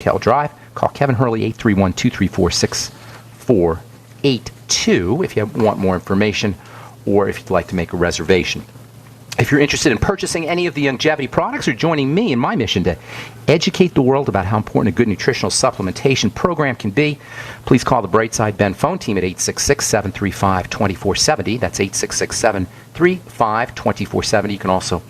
Kell Drive. Call Kevin Hurley, 831-234-6482 if you want more information or if you'd like to make a reservation. If you're interested in purchasing any of the longevity products or joining me in my mission to educate the world about how important a good nutritional supplementation program can be, please call the Brightside Ben phone team at 866-735-2470. That's 866-735-2470.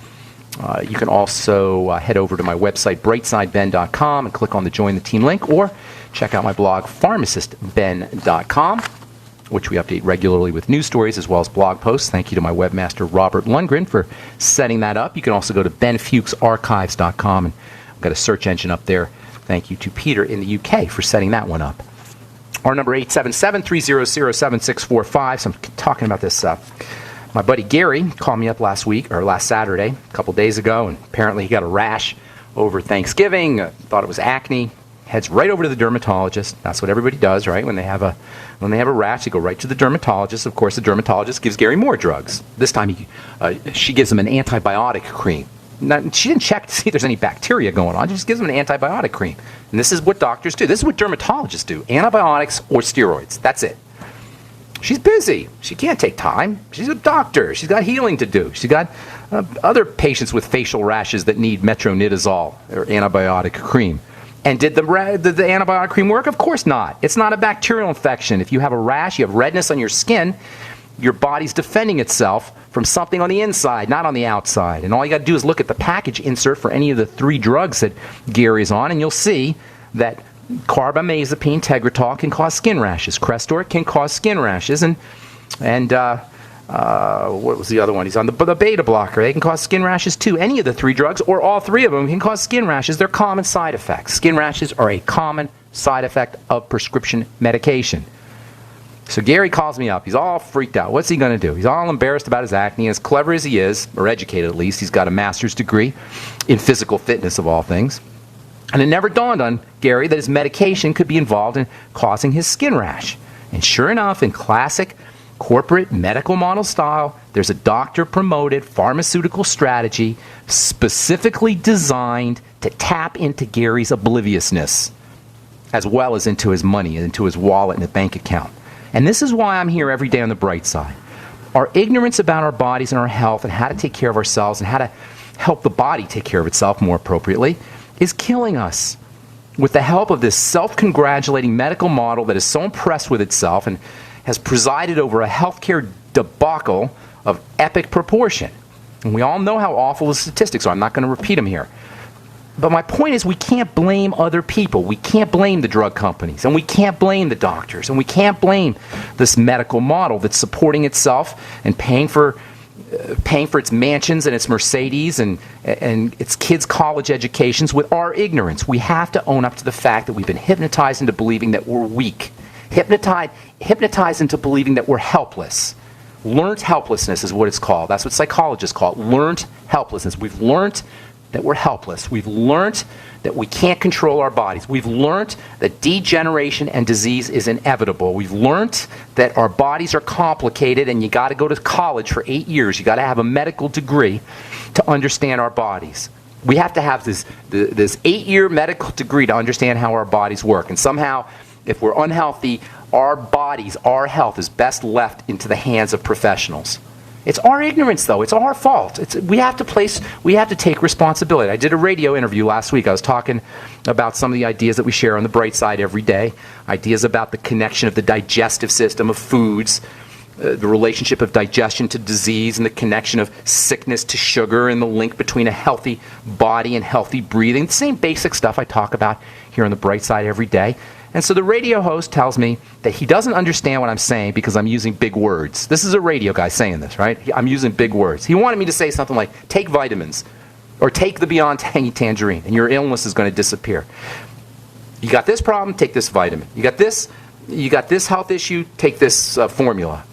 You can also head over to my website, brightsideben.com, and click on the Join the Team link, or check out my blog, pharmacistben.com, which we update regularly with news stories as well as blog posts. Thank you to my webmaster, Robert Lundgren, for setting that up. You can also go to benfuchsarchives.com, and I've got a search engine up there. Thank you to Peter in the UK for setting that one up. Our number, 877-300-7645. So I'm talking about this. My buddy Gary called me up last Saturday, a couple days ago, and apparently he got a rash over Thanksgiving. Thought it was acne. Heads right over to the dermatologist. That's what everybody does, right? When they have a rash, they go right to the dermatologist. Of course, the dermatologist gives Gary more drugs. This time, she gives him an antibiotic cream. She didn't check to see if there's any bacteria going on. She just gives him an antibiotic cream. And this is what doctors do. This is what dermatologists do. Antibiotics or steroids. That's it. She's busy. She can't take time. She's a doctor. She's got healing to do. She's got other patients with facial rashes that need metronidazole or antibiotic cream. And did the antibiotic cream work? Of course not. It's not a bacterial infection. If you have a rash, you have redness on your skin, your body's defending itself from something on the inside, not on the outside. And all you got to do is look at the package insert for any of the 3 drugs that Gary's on, and you'll see that carbamazepine, Tegretol, can cause skin rashes. Crestor can cause skin rashes. And what was the other one? He's on the beta blocker. They can cause skin rashes too. Any of the 3 drugs, or all 3 of them, can cause skin rashes. They're common side effects. Skin rashes are a common side effect of prescription medication. So Gary calls me up. He's all freaked out. What's he going to do? He's all embarrassed about his acne. As clever as he is, or educated at least, he's got a master's degree in physical fitness of all things. And it never dawned on Gary that his medication could be involved in causing his skin rash. And sure enough, in classic corporate medical model style, there's a doctor-promoted pharmaceutical strategy specifically designed to tap into Gary's obliviousness, as well as into his money, into his wallet and his bank account. And this is why I'm here every day on the bright side. Our ignorance about our bodies and our health and how to take care of ourselves and how to help the body take care of itself more appropriately is killing us. With the help of this self-congratulating medical model that is so impressed with itself and has presided over a healthcare debacle of epic proportion. And we all know how awful the statistics are. I'm not going to repeat them here. But my point is, we can't blame other people. We can't blame the drug companies, and we can't blame the doctors, and we can't blame this medical model that's supporting itself and paying for its mansions and its Mercedes and its kids' college educations with our ignorance. We have to own up to the fact that we've been hypnotized into believing that we're weak, hypnotized into believing that we're helpless. Learned helplessness is what it's called. That's what psychologists call it. Learned helplessness. We've learned that we're helpless. We've learned that we can't control our bodies. We've learned that degeneration and disease is inevitable. We've learned that our bodies are complicated and you got to go to college for 8 years. You got to have a medical degree to understand our bodies. We have to have this 8-year medical degree to understand how our bodies work. And somehow, if we're unhealthy, our bodies, our health is best left into the hands of professionals. It's our ignorance, though. It's our fault. We have to take responsibility. I did a radio interview last week. I was talking about some of the ideas that we share on the bright side every day, ideas about the connection of the digestive system of foods, the relationship of digestion to disease, and the connection of sickness to sugar, and the link between a healthy body and healthy breathing. The same basic stuff I talk about here on the bright side every day. And so the radio host tells me that he doesn't understand what I'm saying because I'm using big words. This is a radio guy saying this, right? I'm using big words. He wanted me to say something like, take vitamins, or take the Beyond Tangy Tangerine, and your illness is going to disappear. You got this problem, take this vitamin. You got this health issue, take this formula.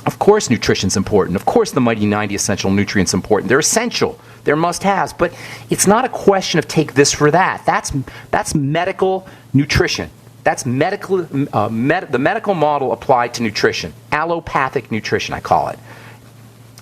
Of course nutrition's important. Of course the Mighty 90 Essential Nutrients important. They're essential. They're must-haves. But it's not a question of take this for that. That's medical nutrition. That's the medical model applied to nutrition. Allopathic nutrition, I call it.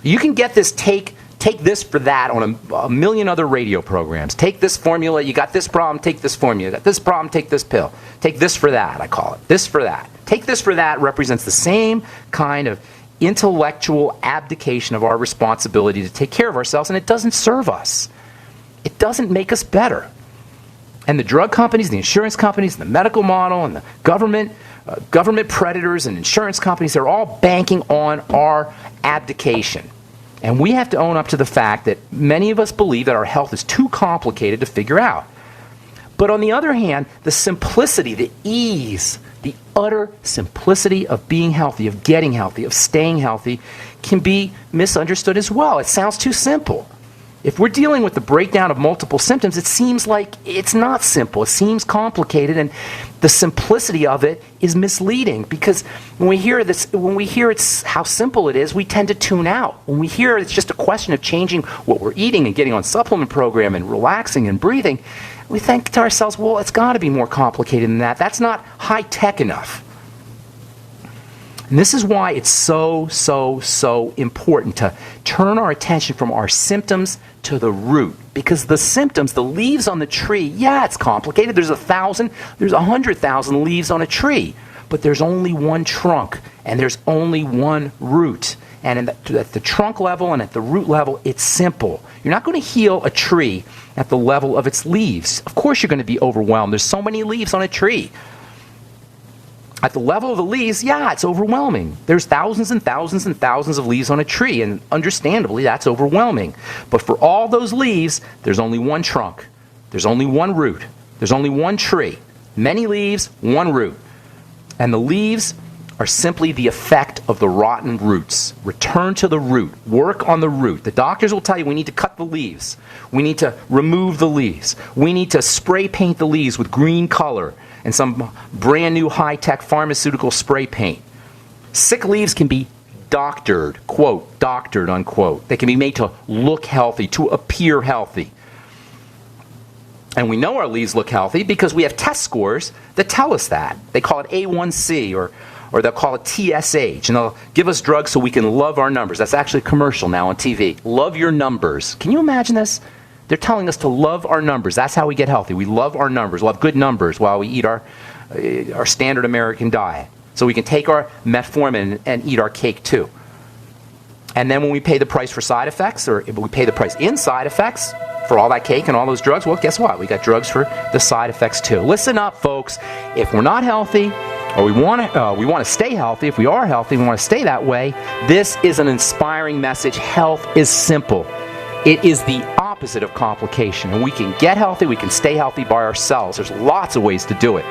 You can get this take take this for that on a million other radio programs. Take this formula, you got this problem, take this formula. You got this problem, take this pill. Take this for that, I call it. This for that. Take this for that represents the same kind of intellectual abdication of our responsibility to take care of ourselves, and it doesn't serve us. It doesn't make us better. And the drug companies, the insurance companies, the medical model, and the government predators and insurance companies, they're all banking on our abdication. And we have to own up to the fact that many of us believe that our health is too complicated to figure out. But on the other hand, the simplicity, the ease, the utter simplicity of being healthy, of getting healthy, of staying healthy can be misunderstood as well. It sounds too simple. If we're dealing with the breakdown of multiple symptoms, it seems like it's not simple. It seems complicated, and the simplicity of it is misleading, because when we hear it's how simple it is, we tend to tune out. When we hear it's just a question of changing what we're eating and getting on supplement program and relaxing and breathing, we think to ourselves, well, it's got to be more complicated than that. That's not high-tech enough. And this is why it's so important to turn our attention from our symptoms to the root. Because the symptoms, the leaves on the tree, yeah, it's complicated. There's 100,000 leaves on a tree. But there's only one trunk, and there's only one root. And at the trunk level and at the root level, it's simple. You're not going to heal a tree at the level of its leaves. Of course you're going to be overwhelmed. There's so many leaves on a tree. At the level of the leaves, yeah, it's overwhelming. There's thousands and thousands and thousands of leaves on a tree, and understandably, that's overwhelming. But for all those leaves, there's only one trunk. There's only one root. There's only one tree. Many leaves, one root. And the leaves are simply the effect of the rotten roots. Return to the root. Work on the root. The doctors will tell you we need to cut the leaves. We need to remove the leaves. We need to spray paint the leaves with green color and some brand new high-tech pharmaceutical spray paint. Sick leaves can be doctored, quote, doctored, unquote. They can be made to look healthy, to appear healthy. And we know our leaves look healthy because we have test scores that tell us that. They call it A1C or they'll call it TSH, and they'll give us drugs so we can love our numbers. That's actually a commercial now on TV. Love your numbers. Can you imagine this? They're telling us to love our numbers. That's how we get healthy. We love our numbers. We'll have good numbers while we eat our standard American diet. So we can take our metformin and eat our cake too. And then when we pay the price for side effects, or if we pay the price in side effects for all that cake and all those drugs, well, guess what? We got drugs for the side effects too. Listen up, folks. If we're not healthy, or we want to stay healthy, if we are healthy, we want to stay that way, this is an inspiring message. Health is simple. It is the opposite of complication, and we can get healthy, we can stay healthy by ourselves. There's lots of ways to do it.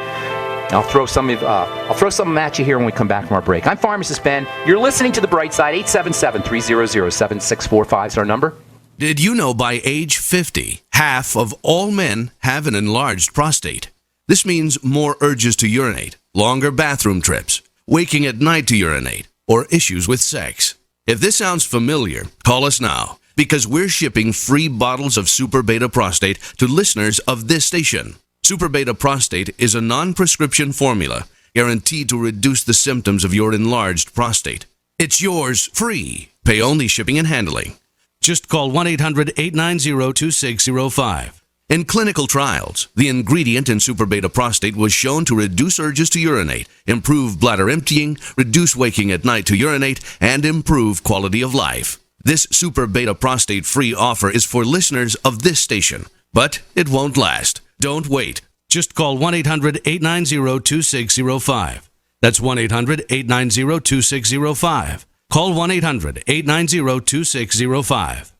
I'll throw some at you here when we come back from our break. I'm Pharmacist Ben. You're listening to The Bright Side. 877-300-7645 is our number. Did you know by age 50, half of all men have an enlarged prostate? This means more urges to urinate, longer bathroom trips, waking at night to urinate, or issues with sex. If this sounds familiar, call us now, because we're shipping free bottles of Super Beta Prostate to listeners of this station. Super Beta Prostate is a non-prescription formula guaranteed to reduce the symptoms of your enlarged prostate. It's yours free. Pay only shipping and handling. Just call 1-800-890-2605. In clinical trials, the ingredient in Super Beta Prostate was shown to reduce urges to urinate, improve bladder emptying, reduce waking at night to urinate, and improve quality of life. This Super Beta Prostate free offer is for listeners of this station, but it won't last. Don't wait. Just call 1-800-890-2605. That's 1-800-890-2605. Call 1-800-890-2605.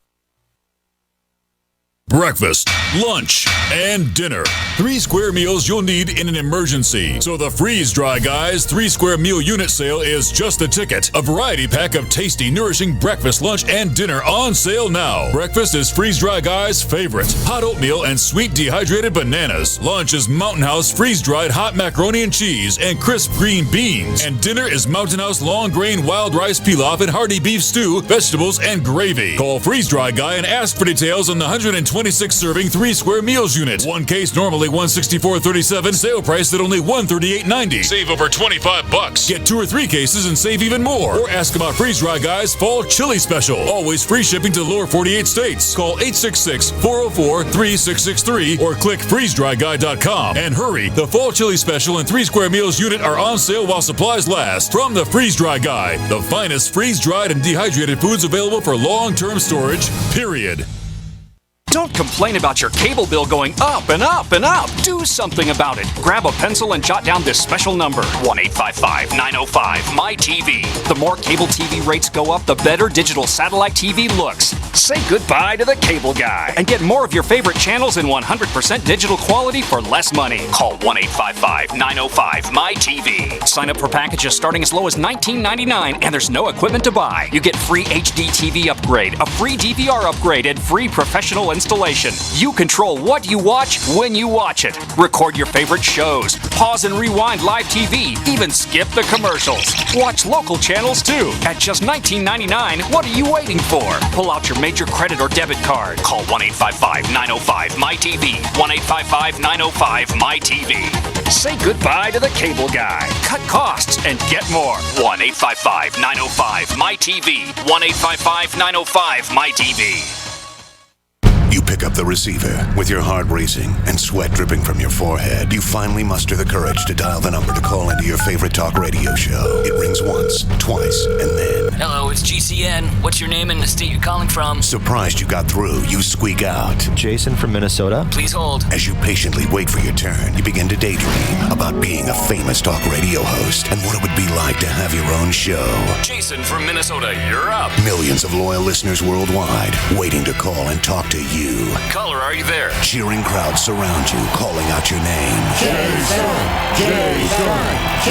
Breakfast, lunch, and dinner. 3 square meals you'll need in an emergency. So the Freeze Dry Guys 3 square meal unit sale is just the ticket. A variety pack of tasty, nourishing breakfast, lunch, and dinner on sale now. Breakfast is Freeze Dry Guys' favorite. Hot oatmeal and sweet dehydrated bananas. Lunch is Mountain House freeze-dried hot macaroni and cheese and crisp green beans. And dinner is Mountain House long grain wild rice pilaf and hearty beef stew, vegetables, and gravy. Call Freeze Dry Guy and ask for details on the 120 26-serving 3-square meals unit. One case normally $164.37, sale price at only $138.90. Save over $25. Get 2 or 3 cases and save even more. Or ask about Freeze Dry Guy's Fall Chili Special. Always free shipping to the lower 48 states. Call 866-404-3663 or click freezedryguy.com. And hurry, the Fall Chili Special and 3-square meals unit are on sale while supplies last. From the Freeze Dry Guy, the finest freeze-dried and dehydrated foods available for long-term storage, period. Don't complain about your cable bill going up and up and up. Do something about it. Grab a pencil and jot down this special number, 1-855-905-MY-TV. The more cable TV rates go up, the better digital satellite TV looks. Say goodbye to the cable guy and get more of your favorite channels in 100% digital quality for less money. Call 1-855-905-MY-TV. Sign up for packages starting as low as $19.99 and there's no equipment to buy. You get free HD TV upgrade, a free DVR upgrade, and free professional installation. You control what you watch when you watch it. Record your favorite shows, pause and rewind live TV, even skip the commercials. Watch local channels too. At just $19.99, what are you waiting for? Pull out your major credit or debit card. Call 1-855-905-MY-TV. 1-855-905-MY-TV. Say goodbye to the cable guy. Cut costs and get more. 1-855-905-MY-TV. 1-855-905-MY-TV. You pick up the receiver with your heart racing and sweat dripping from your forehead. You finally muster the courage to dial the number to call into your favorite talk radio show. It rings once, twice, and then... Hello, it's GCN. What's your name and the state you're calling from? Surprised you got through, you squeak out. Jason from Minnesota. Please hold. As you patiently wait for your turn, you begin to daydream about being a famous talk radio host and what it would be like to have your own show. Jason from Minnesota, you're up. Millions of loyal listeners worldwide waiting to call and talk to you. Caller, are you there? Cheering crowds surround you, calling out your name. Jason!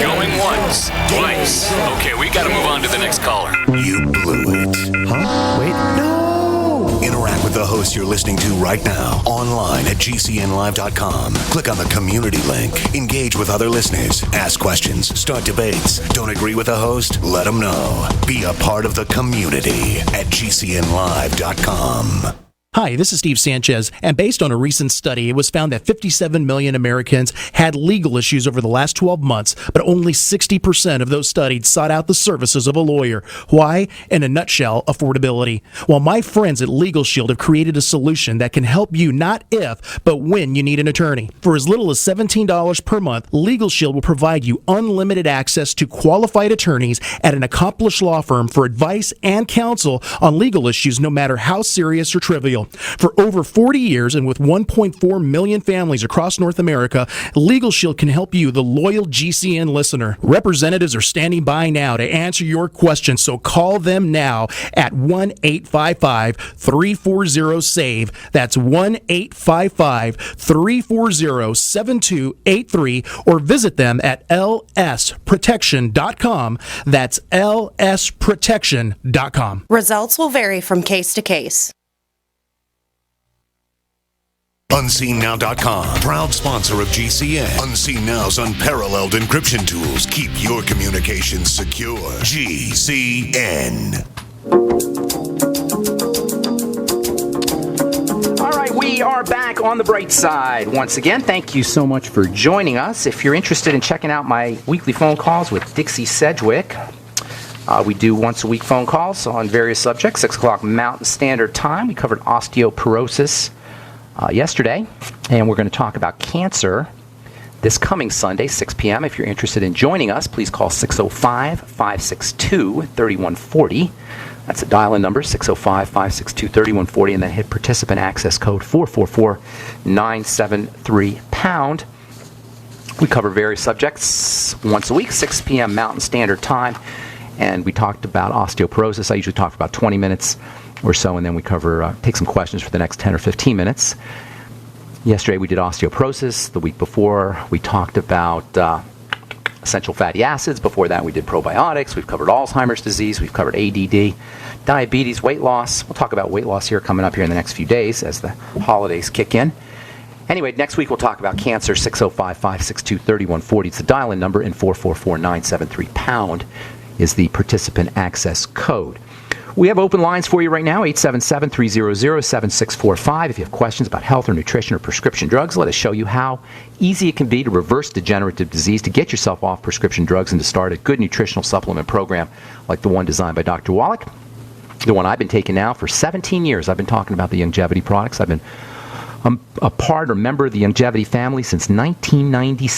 Going once, twice. Okay, we gotta move on to the next caller. You blew it. Huh? Wait, no! Interact with the host you're listening to right now, online at gcnlive.com. Click on the community link. Engage with other listeners. Ask questions. Start debates. Don't agree with the host? Let them know. Be a part of the community at gcnlive.com. Hi, this is Steve Sanchez, and based on a recent study, it was found that 57 million Americans had legal issues over the last 12 months, but only 60% of those studied sought out the services of a lawyer. Why? In a nutshell, affordability. Well, my friends at Legal Shield have created a solution that can help you not if, but when you need an attorney. For as little as $17 per month, Legal Shield will provide you unlimited access to qualified attorneys at an accomplished law firm for advice and counsel on legal issues, no matter how serious or trivial. For over 40 years and with 1.4 million families across North America, Legal Shield can help you, the loyal GCN listener. Representatives are standing by now to answer your questions, so call them now at 1-855-340-SAVE. That's 1-855-340-7283, or visit them at lsprotection.com. That's lsprotection.com. Results will vary from case to case. UnseenNow.com, proud sponsor of GCN. Unseen Now's unparalleled encryption tools keep your communications secure. GCN. All right, we are back on the bright side once again. Thank you so much for joining us. If you're interested in checking out my weekly phone calls with Dixie Sedgwick, we do once-a-week phone calls on various subjects, 6 o'clock Mountain Standard Time. We covered osteoporosis yesterday, and we're going to talk about cancer this coming Sunday, 6 p.m. If you're interested in joining us, please call 605-562-3140. That's a dial-in number, 605-562-3140, and then hit participant access code 444-973#. We cover various subjects once a week, 6 p.m. Mountain Standard Time, and we talked about osteoporosis. I usually talk for about 20 minutes or so, and then we cover, take some questions for the next 10 or 15 minutes. Yesterday we did osteoporosis. The week before we talked about essential fatty acids. Before that we did probiotics. We've covered Alzheimer's disease. We've covered ADD, diabetes, weight loss. We'll talk about weight loss here coming up here in the next few days as the holidays kick in. Anyway, next week we'll talk about cancer, 605-562-3140. It's the dial-in number, and 444-973# is the participant access code. We have open lines for you right now, 877-300-7645. If you have questions about health or nutrition or prescription drugs, let us show you how easy it can be to reverse degenerative disease, to get yourself off prescription drugs, and to start a good nutritional supplement program like the one designed by Dr. Wallach, the one I've been taking now for 17 years. I've been talking about the Longevity products. I've been a part or member of the Longevity family since 1996.